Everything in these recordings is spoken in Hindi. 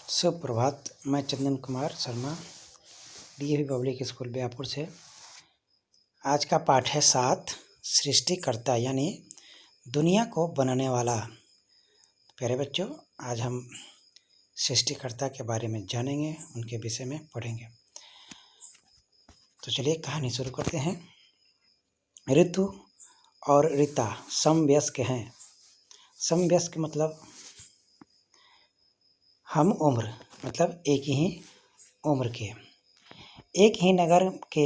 सुप्रभात। मैं Chandan Kumar Sharma, DAV public school Byahpur से। आज का पाठ है 7, सृष्टिकर्ता यानी दुनिया को बनाने वाला। प्यारे बच्चों, आज हम सृष्टिकर्ता के बारे में जानेंगे, उनके विषय में पढ़ेंगे। तो चलिए कहानी शुरू करते हैं। ऋतु और रीता समवयस्क हैं। समवयस्क मतलब हम उम्र, मतलब एक ही उम्र के, एक ही नगर के,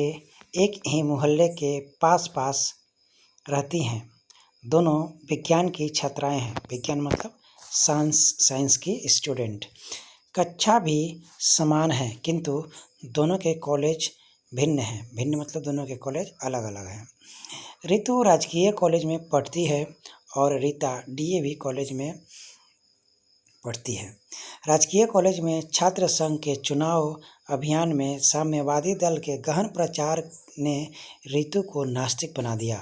एक ही मोहल्ले के पास पास रहती हैं। दोनों विज्ञान की छात्राएं हैं। विज्ञान मतलब साइंस की स्टूडेंट। कक्षा भी समान है, किंतु दोनों के कॉलेज भिन्न हैं। भिन्न मतलब दोनों के कॉलेज अलग अलग हैं। ऋतु राजकीय कॉलेज में पढ़ती है और रीता डीएवी कॉलेज में पढ़ती है। राजकीय कॉलेज में छात्र संघ के चुनाव अभियान में साम्यवादी दल के गहन प्रचार ने ऋतु को नास्तिक बना दिया,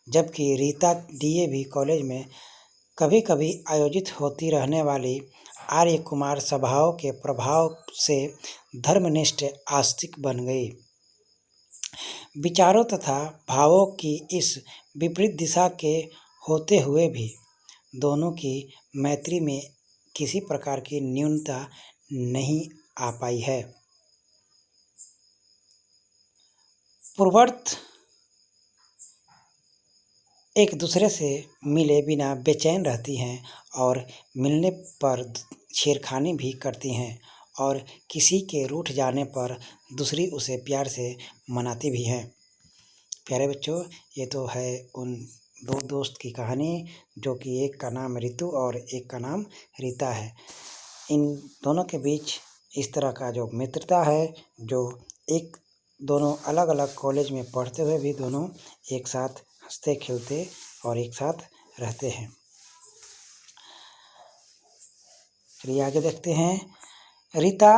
जबकि रीता डीएवी कॉलेज में कभी कभी आयोजित होती रहने वाली आर्य कुमार सभाओं के प्रभाव से धर्मनिष्ठ आस्तिक बन गई। विचारों तथा भावों की इस विपरीत दिशा के होते हुए भी दोनों की मैत्री में किसी प्रकार की न्यूनता नहीं आ पाई है। पूर्ववर्त एक दूसरे से मिले बिना बेचैन रहती हैं और मिलने पर छेड़खानी भी करती हैं, और किसी के रूठ जाने पर दूसरी उसे प्यार से मनाती भी हैं। प्यारे बच्चों, ये तो है उन दो दोस्त की कहानी, जो कि एक का नाम ऋतु और एक का नाम रीता है। इन दोनों के बीच इस तरह का जो मित्रता है, जो एक दोनों अलग अलग कॉलेज में पढ़ते हुए भी दोनों एक साथ हंसते खेलते और एक साथ रहते हैं। चलिए आगे देखते हैं। रीता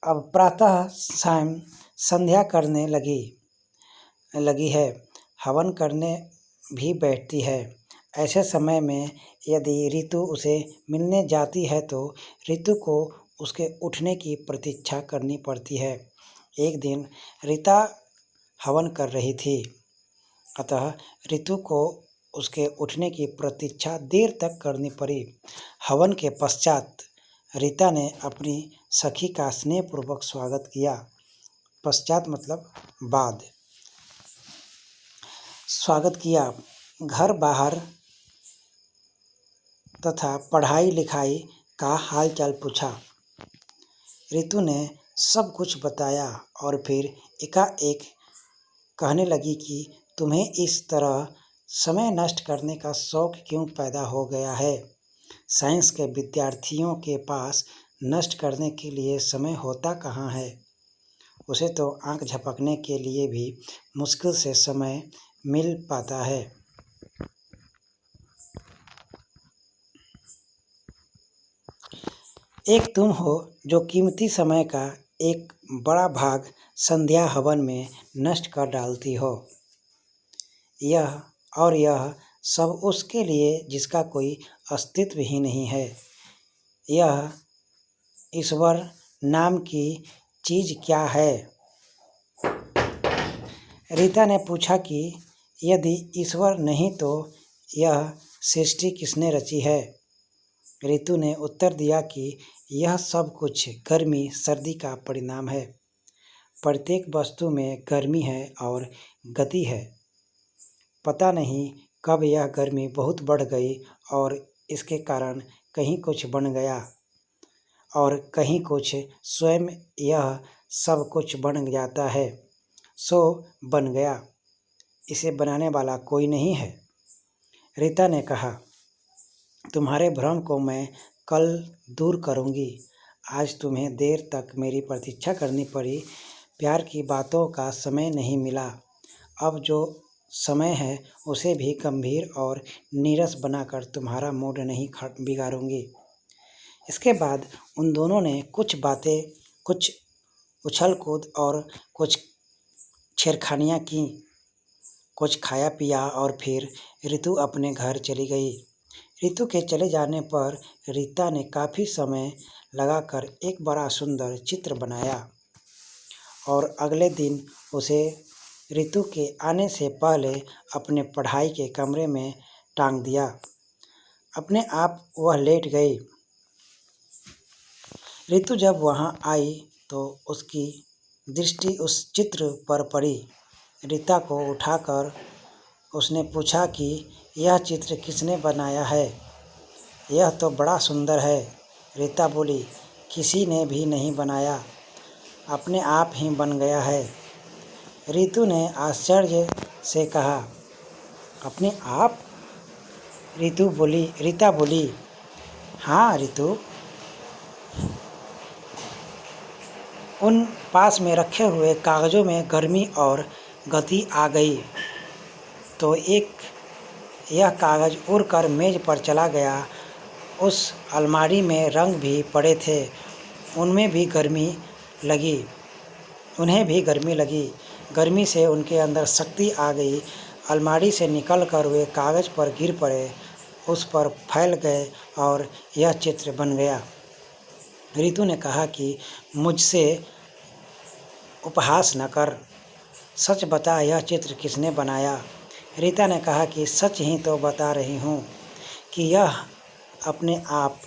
अब प्रातः सायं संध्या करने लगी है, हवन करने भी बैठती है। ऐसे समय में यदि ऋतु उसे मिलने जाती है तो ऋतु को उसके उठने की प्रतीक्षा करनी पड़ती है। एक दिन रीता हवन कर रही थी, अतः ऋतु को उसके उठने की प्रतीक्षा देर तक करनी पड़ी। हवन के पश्चात रीता ने अपनी सखी का स्नेहपूर्वक स्वागत किया। पश्चात मतलब बाद। स्वागत किया, घर बाहर तथा पढ़ाई लिखाई का हालचाल पूछा। ऋतु ने सब कुछ बताया और फिर एकाएक कहने लगी कि तुम्हें इस तरह समय नष्ट करने का शौक क्यों पैदा हो गया है। साइंस के विद्यार्थियों के पास नष्ट करने के लिए समय होता कहाँ है। उसे तो आंख झपकने के लिए भी मुश्किल से समय मिल पाता है। एक तुम हो जो कीमती समय का एक बड़ा भाग संध्या हवन में नष्ट कर डालती हो। यह सब उसके लिए जिसका कोई अस्तित्व ही नहीं है। यह ईश्वर नाम की चीज़ क्या है। रीता ने पूछा कि यदि ईश्वर नहीं तो यह सृष्टि किसने रची है। ऋतु ने उत्तर दिया कि यह सब कुछ गर्मी सर्दी का परिणाम है। प्रत्येक वस्तु में गर्मी है और गति है। पता नहीं कब यह गर्मी बहुत बढ़ गई और इसके कारण कहीं कुछ बन गया और कहीं कुछ स्वयं यह सब कुछ बन जाता है। सो बन गया, इसे बनाने वाला कोई नहीं है। रीता ने कहा, तुम्हारे भ्रम को मैं कल दूर करूंगी। आज तुम्हें देर तक मेरी प्रतीक्षा करनी पड़ी। प्यार की बातों का समय नहीं मिला। अब जो समय है उसे भी गंभीर और नीरस बनाकर तुम्हारा मूड नहीं बिगाड़ूंगी। इसके बाद उन दोनों ने कुछ बातें, कुछ उछल कूद और कुछ छेड़खानियाँ की, कुछ खाया पिया और फिर ऋतु अपने घर चली गई। ऋतु के चले जाने पर रीता ने काफ़ी समय लगाकर एक बड़ा सुंदर चित्र बनाया और अगले दिन उसे ऋतु के आने से पहले अपने पढ़ाई के कमरे में टांग दिया। अपने आप वह लेट गई। ऋतु जब वहां आई तो उसकी दृष्टि उस चित्र पर पड़ी। रीता को उठाकर उसने पूछा कि यह चित्र किसने बनाया है? यह तो बड़ा सुंदर है। रीता बोली, किसी ने भी नहीं बनाया, अपने आप ही बन गया है। ऋतु ने आश्चर्य से कहा, अपने आप? रीता बोली, हाँ ऋतु, उन पास में रखे हुए कागज़ों में गर्मी और गति आ गई तो यह कागज़ उड़कर मेज़ पर चला गया। उस अलमारी में रंग भी पड़े थे, उन्हें भी गर्मी लगी। गर्मी से उनके अंदर शक्ति आ गई। अलमारी से निकलकर वे कागज़ पर गिर पड़े, उस पर फैल गए और यह चित्र बन गया। ऋतु ने कहा कि मुझसे उपहास न कर, सच बता, यह चित्र किसने बनाया? रीता ने कहा कि सच ही तो बता रही हूँ कि यह अपने आप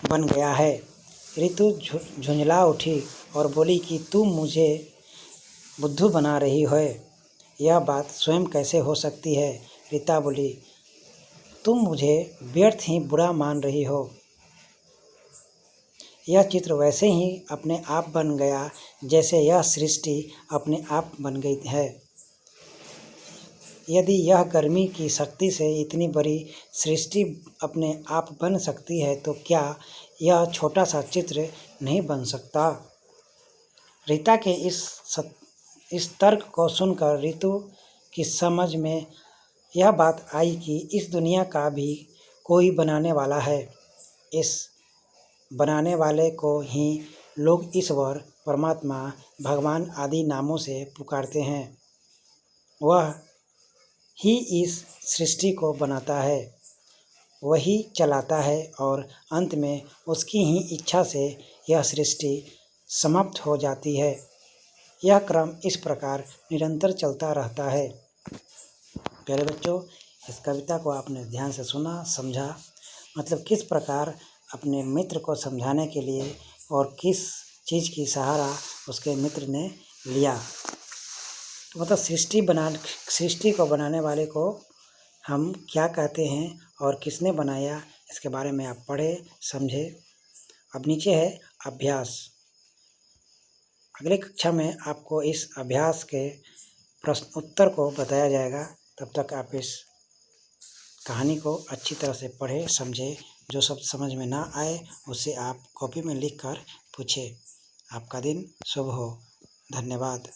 बन गया है। ऋतु झुंझला उठी और बोली कि तुम मुझे बुद्धू बना रही हो, यह बात स्वयं कैसे हो सकती है? रीता बोली, तुम मुझे व्यर्थ ही बुरा मान रही हो। यह चित्र वैसे ही अपने आप बन गया जैसे यह सृष्टि अपने आप बन गई है। यदि यह गर्मी की शक्ति से इतनी बड़ी सृष्टि अपने आप बन सकती है तो क्या यह छोटा सा चित्र नहीं बन सकता? रीता के इस तर्क को सुनकर ऋतु की समझ में यह बात आई कि इस दुनिया का भी कोई बनाने वाला है। इस बनाने वाले को ही लोग ईश्वर, परमात्मा, भगवान आदि नामों से पुकारते हैं। वह ही इस सृष्टि को बनाता है, वही चलाता है और अंत में उसकी ही इच्छा से यह सृष्टि समाप्त हो जाती है। यह क्रम इस प्रकार निरंतर चलता रहता है। प्यारे बच्चों, इस कविता को आपने ध्यान से सुना, समझा, मतलब किस प्रकार अपने मित्र को समझाने के लिए और किस चीज़ की सहारा उसके मित्र ने लिया। तो मतलब सृष्टि को बनाने वाले को हम क्या कहते हैं और किसने बनाया, इसके बारे में आप पढ़े, समझे। अब नीचे है अभ्यास। अगले कक्षा में आपको इस अभ्यास के प्रश्न उत्तर को बताया जाएगा। तब तक आप इस कहानी को अच्छी तरह से पढ़े, समझे। जो सब समझ में ना आए उसे आप कॉपी में लिख कर पूछे। आपका दिन शुभ हो। धन्यवाद।